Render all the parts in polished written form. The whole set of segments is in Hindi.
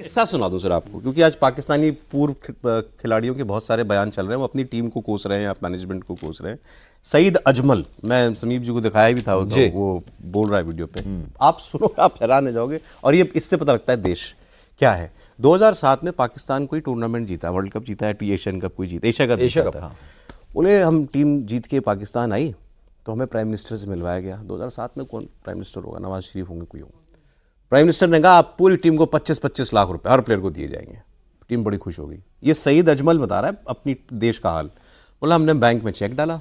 किस्सा सुना दूं सर आपको, क्योंकि आज पाकिस्तानी पूर्व खिलाड़ियों के बहुत सारे बयान चल रहे हैं, वो अपनी टीम को कोस रहे हैं, आप मैनेजमेंट को कोस रहे हैं। सईद अजमल, मैं समीप जी को दिखाया भी था, वो बोल रहा है वीडियो पे, आप सुनो आप हैरान हो जाओगे। और ये इससे पता लगता है देश क्या है। 2007 में पाकिस्तान कोई टूर्नामेंट जीता, वर्ल्ड कप जीता है, एशियन कप कोई जीता, एशिया कप था। उन्हें हम टीम जीत के पाकिस्तान आई तो हमें प्राइम मिनिस्टर से मिलवाया गया। 2007 में कौन प्राइम मिनिस्टर होगा, नवाज शरीफ होंगे, कोई होगा। प्राइम मिनिस्टर ने कहा आप पूरी टीम को 25-25 लाख रुपए हर प्लेयर को दिए जाएंगे। टीम बड़ी खुश हो गई। ये सईद अजमल बता रहा है अपनी देश का हाल। बोला हमने बैंक में चेक डाला,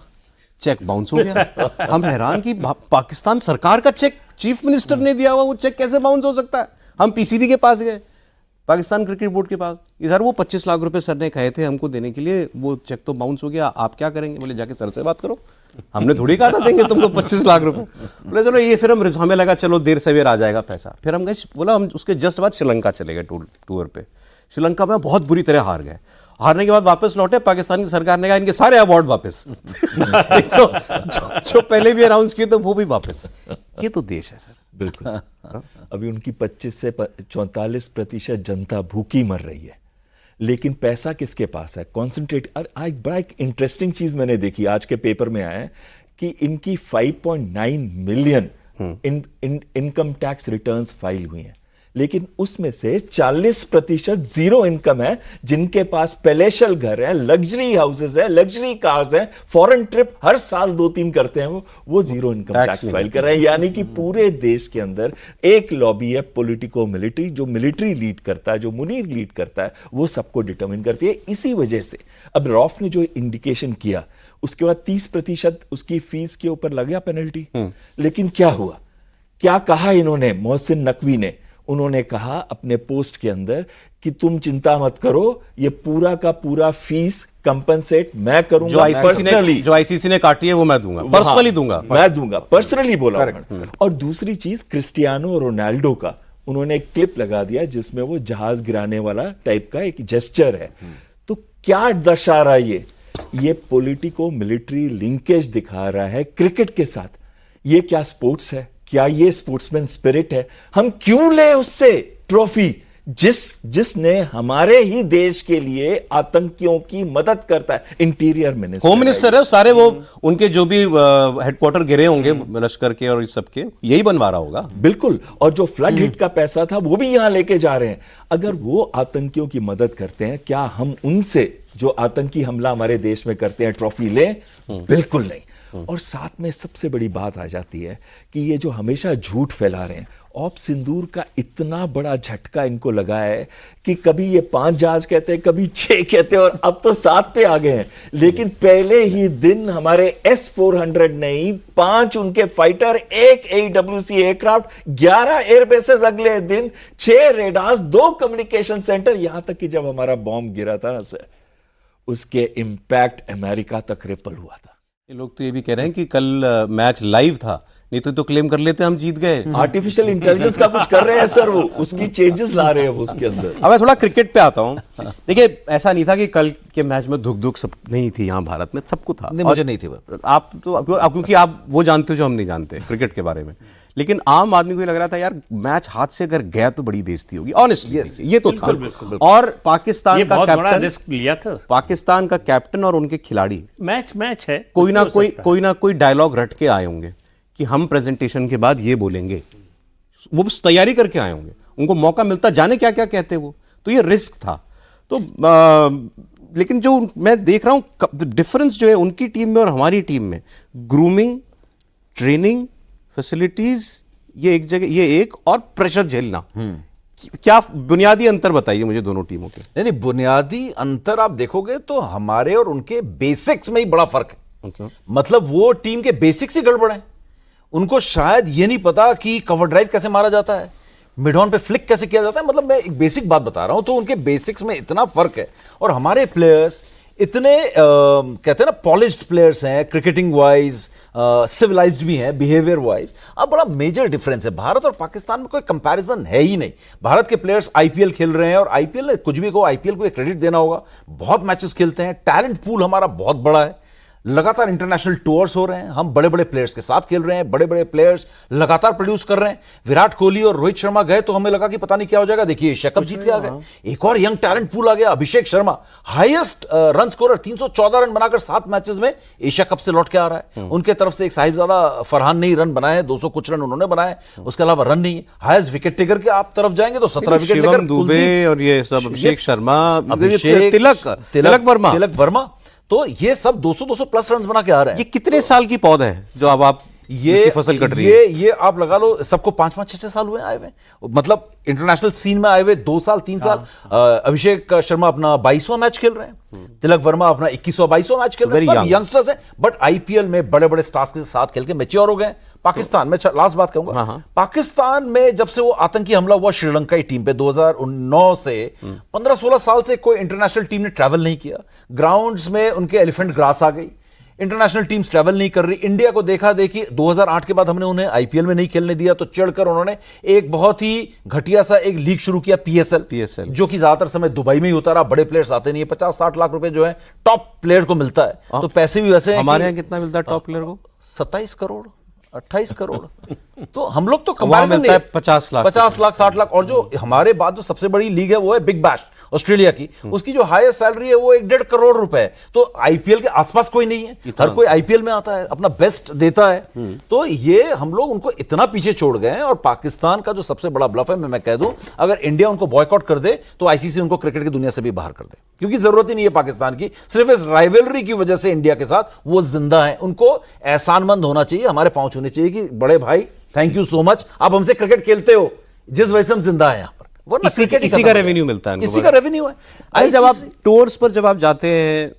चेक बाउंस हो गया। हम हैरान कि पाकिस्तान सरकार का चेक चीफ मिनिस्टर ने दिया हुआ, वो चेक कैसे बाउंस हो सकता है। हम पीसीबी के पास गए, पाकिस्तान क्रिकेट बोर्ड के पास, सर वो 25 लाख रुपए सर ने कहे थे हमको देने के लिए, वो चेक तो बाउंस हो गया, आप क्या करेंगे। बोले जाके सर से बात करो, हमने थोड़ी कहा था देंगे तुमको 25 लाख रुपए। बोले चलो ये, फिर हमें लगा चलो देर सवेर आ जाएगा पैसा। फिर हम गए, बोला हम उसके जस्ट बाद श्रीलंका चले गए टूर पे। श्रीलंका में बहुत बुरी तरह हार गए। हारने के बाद वापस लौटे, पाकिस्तान की सरकार ने कहा इनके सारे अवार्ड वापस। जो पहले भी अनाउंस किए तो वो भी वापस। ये तो देश है सर। बिल्कुल। अभी उनकी 25 से 44% जनता भूखी मर रही है, लेकिन पैसा किसके पास है? कॉन्सेंट्रेट। आज बड़ा एक इंटरेस्टिंग चीज मैंने देखी, आज के पेपर में आया है कि इनकी 5.9 million income tax returns file हुई हैं, लेकिन उसमें से 40% जीरो इनकम है। जिनके पास पैलेशियल घर है, लग्जरी हाउसेस है, लग्जरी कार्स है, फॉरेन ट्रिप हर साल 2-3 करते हैं, वो जीरो इनकम टैक्स फाइल कर रहे हैं। यानी कि पूरे देश के अंदर एक लॉबी है पॉलिटिको मिलिट्री, जो मिलिट्री लीड करता है, जो मुनीर लीड करता है, वो सबको डिटरमिन करती है। इसी वजह से अब रॉफ ने जो इंडिकेशन किया, उसके बाद 30% उसकी फीस के ऊपर लग गया पेनल्टी। लेकिन क्या हुआ, क्या कहा इन्होंने, मोहसिन नकवी ने, उन्होंने कहा अपने पोस्ट के अंदर कि तुम चिंता मत करो, ये पूरा का पूरा फीस कंपनसेट मैं करूंगा, जो आईसीसी ने काटी है वो मैं दूंगा, पर्सनली दूंगा, मैं दूंगा, पर्सनली बोला। और दूसरी चीज, क्रिस्टियानो रोनाल्डो का उन्होंने एक क्लिप लगा दिया जिसमें वो जहाज गिराने वाला टाइप का एक जेस्चर है। तो क्या दर्शा रहा है ये पॉलिटिको मिलिट्री लिंकेज दिखा रहा है क्रिकेट के साथ। ये क्या स्पोर्ट्स है? क्या ये स्पोर्ट्समैन स्पिरिट है? हम क्यों ले उससे ट्रॉफी जिसने हमारे ही देश के लिए आतंकियों की मदद करता है? इंटीरियर मिनिस्टर, होम मिनिस्टर है सारे, वो उनके जो भी हेडक्वार्टर गिरे होंगे लश्कर के और इस सब के, यही बनवा रहा होगा। बिल्कुल। और जो फ्लड हिट का पैसा था वो भी यहां लेके जा रहे हैं। अगर वो आतंकियों की मदद करते हैं, क्या हम उनसे जो आतंकी हमला हमारे देश में करते हैं ट्रॉफी लें? बिल्कुल नहीं। और साथ में सबसे बड़ी बात आ जाती है कि ये जो हमेशा झूठ फैला रहे हैं, ऑप सिंदूर का इतना बड़ा झटका इनको लगा है कि कभी ये 5 जहाज कहते हैं, कभी 6 कहते हैं, और अब तो 7 पे आ गए हैं। लेकिन पहले ही दिन हमारे S-400 नहीं, 5 उनके फाइटर, 1 AWC एयरक्राफ्ट, 11 एयरबेसेस अगले दिन, 6 रेडार्स, 2 कम्युनिकेशन सेंटर, यहां तक कि जब हमारा बॉम्ब गिरा था ना सर, उसके इंपैक्ट अमेरिका तक रिपल हुआ था। ये लोग तो ये भी कह रहे हैं कि कल मैच लाइव था, नहीं तो क्लेम कर लेते हम जीत गए। आर्टिफिशियल इंटेलिजेंस का कुछ कर रहे हैं सर, वो उसकी चेंजेस ला रहे हैं वो उसके अंदर। अब मैं थोड़ा क्रिकेट पे आता हूँ। देखिए, ऐसा नहीं था कि कल के मैच में धुक सब नहीं थी, यहाँ भारत में सबको था। नहीं, मुझे नहीं थी। आप तो क्योंकि आप वो जानते हो जो हम नहीं जानते क्रिकेट के बारे में। लेकिन आम आदमी को लग रहा था यार मैच हाथ से अगर गया तो बड़ी बेइज्जती होगी। ऑनेस्टली ये तो था। और पाकिस्तान का कैप्टन रिस्क लिया था, पाकिस्तान का कैप्टन और उनके खिलाड़ी, मैच है, कोई ना कोई डायलॉग रट के आए होंगे कि हम प्रेजेंटेशन के बाद ये बोलेंगे। वो बस तैयारी करके आए होंगे, उनको मौका मिलता जाने क्या क्या कहते वो। तो ये रिस्क था। तो लेकिन जो मैं देख रहा हूं डिफरेंस जो है उनकी टीम में और हमारी टीम में, ग्रूमिंग, ट्रेनिंग, फैसिलिटीज, ये एक जगह, ये एक, और प्रेशर झेलना। क्या बुनियादी अंतर बताइए मुझे दोनों टीमों के। नहीं, बुनियादी अंतर आप देखोगे तो हमारे और उनके बेसिक्स में ही बड़ा फर्क है। मतलब वो टीम के बेसिक्स ही गड़बड़ हैं। उनको शायद ये नहीं पता कि कवर ड्राइव कैसे मारा जाता है, मिड ऑन पे फ्लिक कैसे किया जाता है। मतलब मैं एक बेसिक बात बता रहा हूं, तो उनके बेसिक्स में इतना फर्क है। और हमारे प्लेयर्स इतने कहते हैं ना पॉलिश्ड प्लेयर्स हैं, क्रिकेटिंग वाइज, सिविलाइज्ड भी हैं बिहेवियर वाइज। अब बड़ा मेजर डिफरेंस है। भारत और पाकिस्तान में कोई कंपैरिजन है ही नहीं। भारत के प्लेयर्स आईपीएल खेल रहे हैं, और आईपीएल कुछ भी को, आईपीएल को क्रेडिट देना होगा, बहुत मैचेस खेलते हैं, टैलेंट पूल हमारा बहुत बड़ा है। लगातार इंटरनेशनल टूर्स हो रहे हैं, हम बड़े बड़े प्लेयर्स के साथ खेल रहे हैं, बड़े बड़े प्लेयर्स लगातार प्रोड्यूस कर रहे हैं। विराट कोहली और रोहित शर्मा गए तो हमें लगा कि पता नहीं क्या हो जाएगा, देखिए एशिया कप जीत के आ गए। एक और यंग टैलेंट पूल आ गया, Abhishek Sharma, highest run scorer, 314 run बनाकर 7 मैचेस में एशिया कप से लौट के आ रहा है। उनके तरफ से एक साहिबजादा फरहान ने ही रन बनाए, 200 कुछ रन उन्होंने बनाए, उसके अलावा रन नहीं है। हाईएस्ट विकेट टेकर के आप तरफ जाएंगे तो 17 विकेट लेकर शिवम दुबे और ये सब, अभिषेक शर्मा, अभिषेक, तिलक वर्मा, तो ये सब 200 प्लस रन बना के आ रहे हैं। ये कितने साल की पौध है जो अब आप इसकी फसल कट रही है? ये आप लगा लो, सबको 5-5, 6-6 साल हुए आए हुए, मतलब इंटरनेशनल सीन में आए हुए 2 साल 3 साल। अभिषेक शर्मा अपना 22वां मैच खेल रहे हैं, तिलक वर्मा अपना 21वां 22वां मैच खेल रहे हैं, सब यंगस्टर्स हैं, बट आईपीएल में बड़े बड़े स्टार्स के साथ खेल के मैच्योर हो गए। पाकिस्तान में लास्ट बात कहूंगा, पाकिस्तान में जब से वो आतंकी हमला हुआ श्रीलंका की टीम पे 2009 से 15-16 साल से कोई इंटरनेशनल टीम ने ट्रैवल नहीं किया। ग्राउंड्स में उनके एलिफेंट ग्रास आ गई, इंटरनेशनल टीम्स ट्रैवल नहीं कर रही। इंडिया को देखा देखी 2008 के बाद हमने उन्हें आईपीएल में नहीं खेलने दिया, तो चढ़कर उन्होंने एक बहुत ही घटिया सा एक लीग शुरू किया, पीएसएल, जो कि ज्यादातर समय दुबई में ही होता रहा। बड़े प्लेयर्स आते नहीं है, 50-60 लाख रुपए जो है टॉप प्लेयर को मिलता है, तो पैसे भी वैसे हमारे यहाँ कितना मिलता है टॉप प्लेयर को? 27 करोड़ 28 करोड़। तो हम लोग तो मिलता है 50 लाख 60 लाख। और जो हमारे बाद जो सबसे बड़ी लीग है वो है बिग बैश ऑस्ट्रेलिया की, उसकी जो हाईएस्ट सैलरी है वो 1.5 करोड़ रुपए है। तो आईपीएल के आसपास कोई नहीं है, हर कोई आईपीएल में आता है, अपना बेस्ट देता है। तो ये हम लोग उनको इतना पीछे छोड़ गए हैं। और पाकिस्तान का जो सबसे बड़ा ब्लफ है, मैं कह दूं, अगर इंडिया उनको बॉयकॉट कर दे तो आईसीसी उनको क्रिकेट की दुनिया से भी बाहर कर दे, क्योंकि जरूरत ही नहीं है पाकिस्तान की। सिर्फ इस राइवलरी की वजह से इंडिया के साथ वो जिंदा है। उनको एहसानमंद होना चाहिए, हमारे पांव छूने चाहिए कि बड़े भाई थैंक यू सो मच, आप हमसे क्रिकेट खेलते हो, जिस वजह से हम जिंदा हैं यहां पर। इसी का रेवेन्यू मिलता है, इसी का रेवेन्यू है। जब आप टूर्स पर जब आप जाते हैं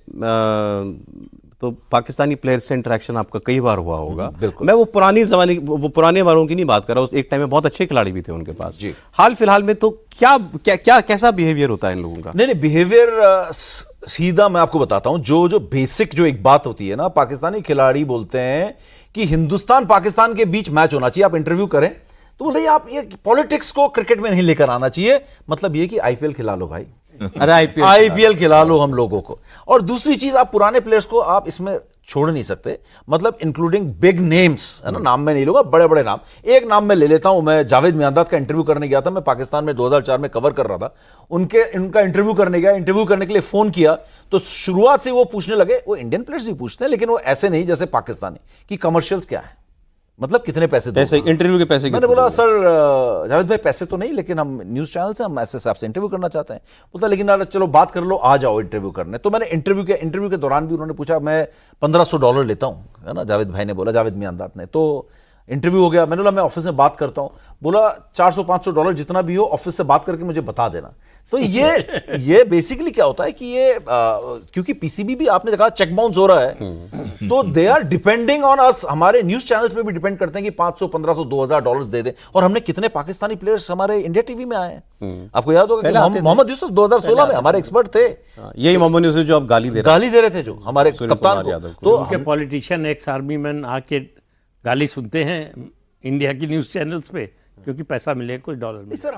तो पाकिस्तानी प्लेयर से इंटरेक्शन आपका कई बार हुआ होगा। मैं वो पुरानी जमाने, वो पुराने बारों की नहीं बात कर रहा हूँ, एक टाइम में बहुत अच्छे खिलाड़ी भी थे उनके पास। हाल फिलहाल में तो क्या कैसा बिहेवियर होता है इन लोगों का? नहीं, बिहेवियर सीधा मैं आपको बताता हूं। जो बेसिक जो एक बात होती है ना, पाकिस्तानी खिलाड़ी बोलते हैं कि हिंदुस्तान पाकिस्तान के बीच मैच होना चाहिए, आप इंटरव्यू करें तो बोले आप ये पॉलिटिक्स को क्रिकेट में नहीं लेकर आना चाहिए, मतलब ये कि आईपीएल खिला लो भाई। अरे आईपीएल खिला लो हम लोगों को। और दूसरी चीज, आप पुराने प्लेयर्स को आप इसमें छोड़ नहीं सकते, मतलब इंक्लूडिंग बिग नेम्स, है ना, नाम में नहीं लूंगा, बड़े बड़े नाम। एक नाम मैं ले लेता हूं, मैं जावेद मियांदाद का इंटरव्यू करने गया था, मैं पाकिस्तान में 2004 में कवर कर रहा था, उनका इंटरव्यू करने गया। इंटरव्यू करने के लिए फोन किया तो शुरुआत से वो पूछने लगे, वो इंडियन प्लेयर्स भी पूछते हैं लेकिन वो ऐसे नहीं जैसे पाकिस्तानी, कि कमर्शियल्स क्या है, मतलब कितने पैसे इंटरव्यू के पैसे। मैंने बोला सर जावेद भाई पैसे तो नहीं, लेकिन हम न्यूज चैनल से हम ऐसे हिसाब से इंटरव्यू करना चाहते हैं। बोलता लेकिन यार चलो बात कर लो, आ जाओ इंटरव्यू करने। तो मैंने इंटरव्यू के दौरान भी उन्होंने पूछा, मैं $1500 लेता हूं, है ना, जावेद भाई ने बोला, जावेद मियांदाद ने। तो इंटरव्यू हो गया, मैंने बोला मैं ऑफिस में बात करता हूं। बोला $400-500 जितना भी हो ऑफिस से बात करके मुझे बता देना। तो ये बेसिकली क्या होता है कि ये क्योंकि पीसीबी भी आपने देखा चेक बाउंस हो रहा है, तो they are depending on us. हमारे न्यूज चैनल्स पे भी डिपेंड करते हैं कि $500-1500 $2000 दे दे। और हमने कितने पाकिस्तानी प्लेयर्स हमारे इंडिया टीवी में आए हैं, आपको याद होगा कि मोहम्मद यूसुफ 2016 में हमारे एक्सपर्ट थे। यही मोहम्मद यूसुफ जो आप गाली दे रहे थे जो हमारे कप्तान को। तो उनके पॉलिटिशियन, एक्स आर्मी मैन आके गाली सुनते हैं इंडिया की न्यूज चैनल्स पे, क्योंकि पैसा मिले, कुछ डॉलर मिले। सर